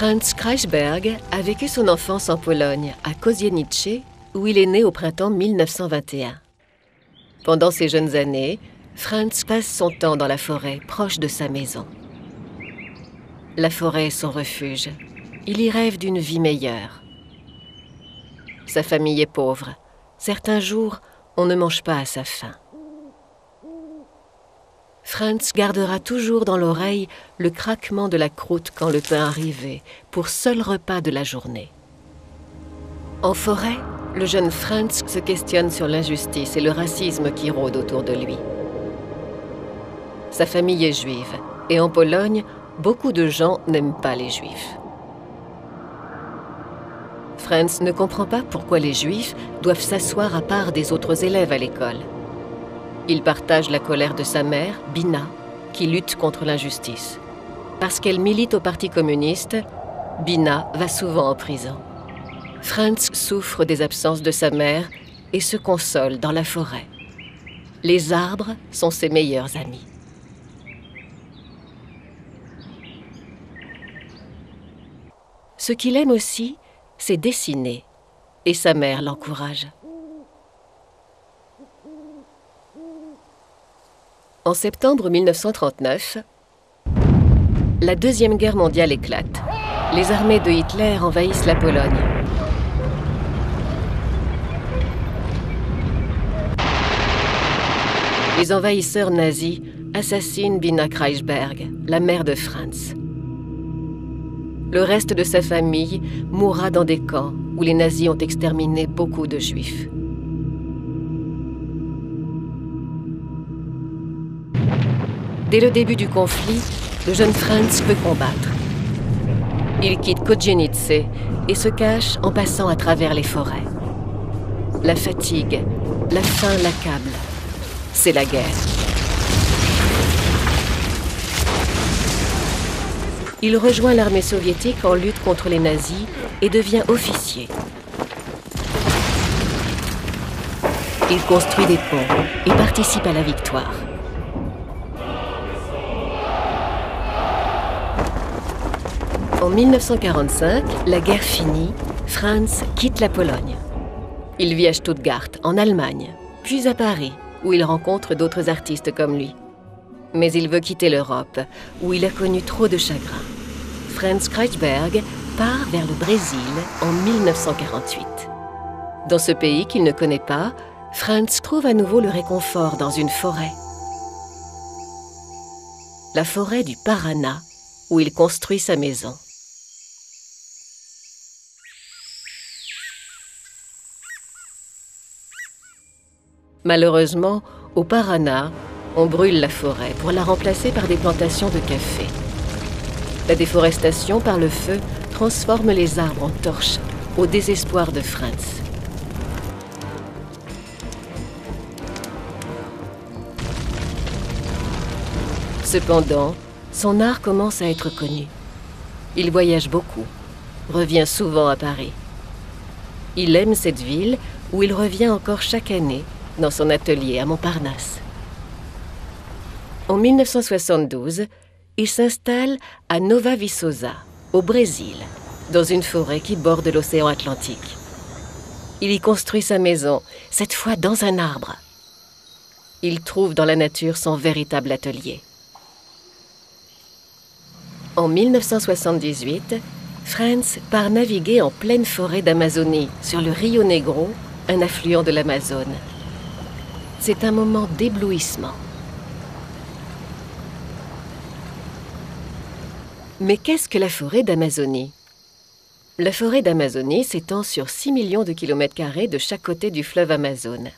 Franz Kreisberg a vécu son enfance en Pologne, à Kozienice, où il est né au printemps 1921. Pendant ses jeunes années, Franz passe son temps dans la forêt, proche de sa maison. La forêt est son refuge. Il y rêve d'une vie meilleure. Sa famille est pauvre. Certains jours, on ne mange pas à sa faim. Franz gardera toujours dans l'oreille le craquement de la croûte quand le pain arrivait, pour seul repas de la journée. En forêt, le jeune Franz se questionne sur l'injustice et le racisme qui rôdent autour de lui. Sa famille est juive, et en Pologne, beaucoup de gens n'aiment pas les juifs. Franz ne comprend pas pourquoi les juifs doivent s'asseoir à part des autres élèves à l'école. Il partage la colère de sa mère, Bina, qui lutte contre l'injustice. Parce qu'elle milite au Parti communiste, Bina va souvent en prison. Franz souffre des absences de sa mère et se console dans la forêt. Les arbres sont ses meilleurs amis. Ce qu'il aime aussi, c'est dessiner, et sa mère l'encourage. En septembre 1939, la Deuxième Guerre mondiale éclate. Les armées de Hitler envahissent la Pologne. Les envahisseurs nazis assassinent Bina Kreisberg, la mère de Franz. Le reste de sa famille mourra dans des camps où les nazis ont exterminé beaucoup de juifs. Dès le début du conflit, le jeune Franz veut combattre. Il quitte Kozienice et se cache en passant à travers les forêts. La fatigue, la faim l'accablent. C'est la guerre. Il rejoint l'armée soviétique en lutte contre les nazis et devient officier. Il construit des ponts et participe à la victoire. En 1945, la guerre finie, Franz quitte la Pologne. Il vit à Stuttgart, en Allemagne, puis à Paris, où il rencontre d'autres artistes comme lui. Mais il veut quitter l'Europe, où il a connu trop de chagrin. Franz Kreisberg part vers le Brésil en 1948. Dans ce pays qu'il ne connaît pas, Franz trouve à nouveau le réconfort dans une forêt. La forêt du Paraná, où il construit sa maison. Malheureusement, au Paraná, on brûle la forêt pour la remplacer par des plantations de café. La déforestation par le feu transforme les arbres en torches, au désespoir de Franz. Cependant, son art commence à être connu. Il voyage beaucoup, revient souvent à Paris. Il aime cette ville où il revient encore chaque année dans son atelier à Montparnasse. En 1972, il s'installe à Nova Viçosa, au Brésil, dans une forêt qui borde l'océan Atlantique. Il y construit sa maison, cette fois dans un arbre. Il trouve dans la nature son véritable atelier. En 1978, Franz part naviguer en pleine forêt d'Amazonie, sur le Rio Negro, un affluent de l'Amazone. C'est un moment d'éblouissement. Mais qu'est-ce que la forêt d'Amazonie? La forêt d'Amazonie s'étend sur 6 millions de kilomètres carrés de chaque côté du fleuve Amazone.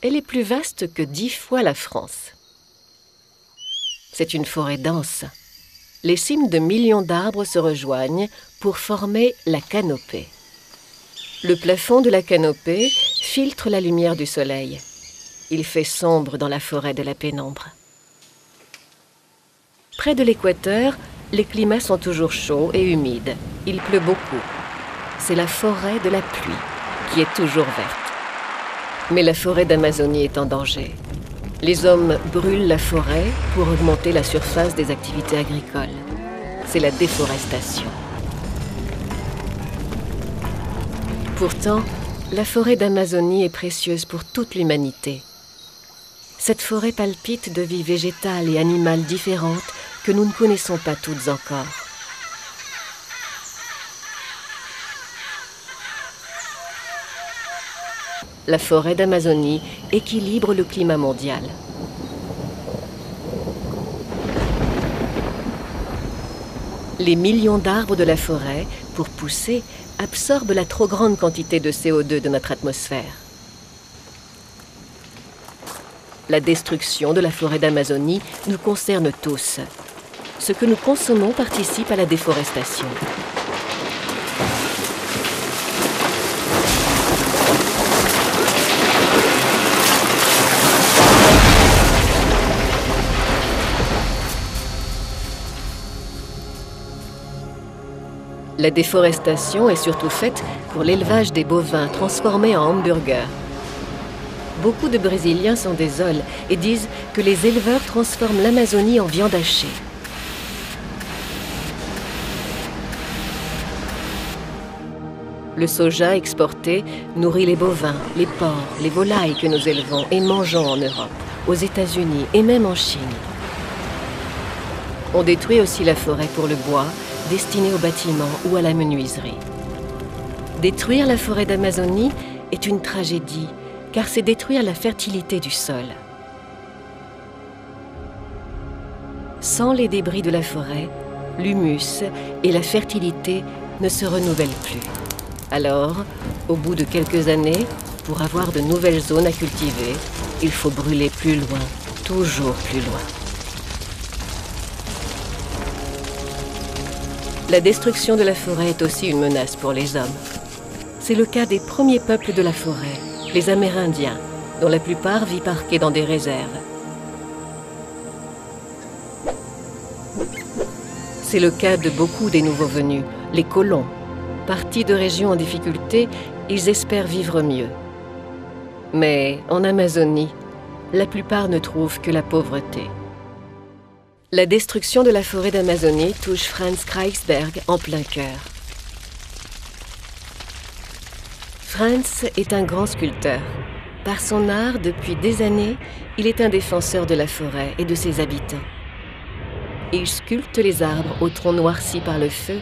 Elle est plus vaste que 10 fois la France. C'est une forêt dense. Les cimes de millions d'arbres se rejoignent pour former la canopée. Le plafond de la canopée filtre la lumière du soleil. Il fait sombre dans la forêt de la pénombre. Près de l'équateur, les climats sont toujours chauds et humides. Il pleut beaucoup. C'est la forêt de la pluie qui est toujours verte. Mais la forêt d'Amazonie est en danger. Les hommes brûlent la forêt pour augmenter la surface des activités agricoles. C'est la déforestation. Pourtant, la forêt d'Amazonie est précieuse pour toute l'humanité. Cette forêt palpite de vies végétales et animales différentes que nous ne connaissons pas toutes encore. La forêt d'Amazonie équilibre le climat mondial. Les millions d'arbres de la forêt, pour pousser, absorbent la trop grande quantité de CO2 de notre atmosphère. La destruction de la forêt d'Amazonie nous concerne tous. Ce que nous consommons participe à la déforestation. La déforestation est surtout faite pour l'élevage des bovins transformés en hamburgers. Beaucoup de Brésiliens s'en désolent et disent que les éleveurs transforment l'Amazonie en viande hachée. Le soja exporté nourrit les bovins, les porcs, les volailles que nous élevons et mangeons en Europe, aux États-Unis et même en Chine. On détruit aussi la forêt pour le bois, destiné aux bâtiments ou à la menuiserie. Détruire la forêt d'Amazonie est une tragédie, car c'est détruire la fertilité du sol. Sans les débris de la forêt, l'humus et la fertilité ne se renouvellent plus. Alors, au bout de quelques années, pour avoir de nouvelles zones à cultiver, il faut brûler plus loin, toujours plus loin. La destruction de la forêt est aussi une menace pour les hommes. C'est le cas des premiers peuples de la forêt, les Amérindiens, dont la plupart vivent parqués dans des réserves. C'est le cas de beaucoup des nouveaux venus, les colons. Partis de régions en difficulté, ils espèrent vivre mieux. Mais en Amazonie, la plupart ne trouvent que la pauvreté. La destruction de la forêt d'Amazonie touche Franz Kreisberg en plein cœur. Franz est un grand sculpteur. Par son art, depuis des années, il est un défenseur de la forêt et de ses habitants. Il sculpte les arbres au tronc noirci par le feu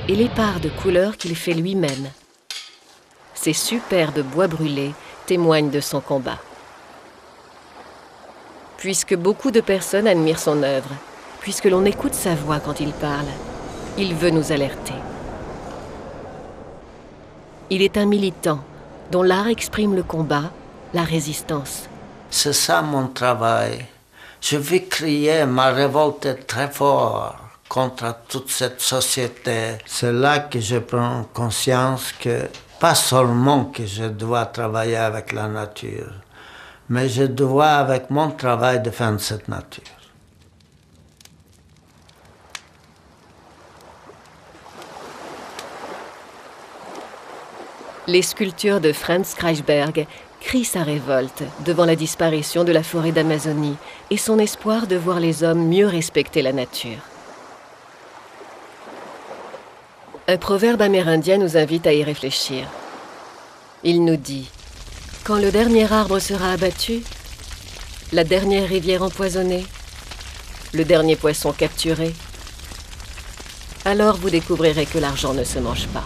et les parts de couleurs qu'il fait lui-même. Ces superbes bois brûlés témoignent de son combat. Puisque beaucoup de personnes admirent son œuvre, puisque l'on écoute sa voix quand il parle, il veut nous alerter. Il est un militant dont l'art exprime le combat, la résistance. C'est ça mon travail. Je veux crier ma révolte très fort contre toute cette société. C'est là que je prends conscience que pas seulement que je dois travailler avec la nature, mais je dois avec mon travail défendre cette nature. Les sculptures de Franz Kreisberg crient sa révolte devant la disparition de la forêt d'Amazonie et son espoir de voir les hommes mieux respecter la nature. Un proverbe amérindien nous invite à y réfléchir. Il nous dit « Quand le dernier arbre sera abattu, la dernière rivière empoisonnée, le dernier poisson capturé, alors vous découvrirez que l'argent ne se mange pas. »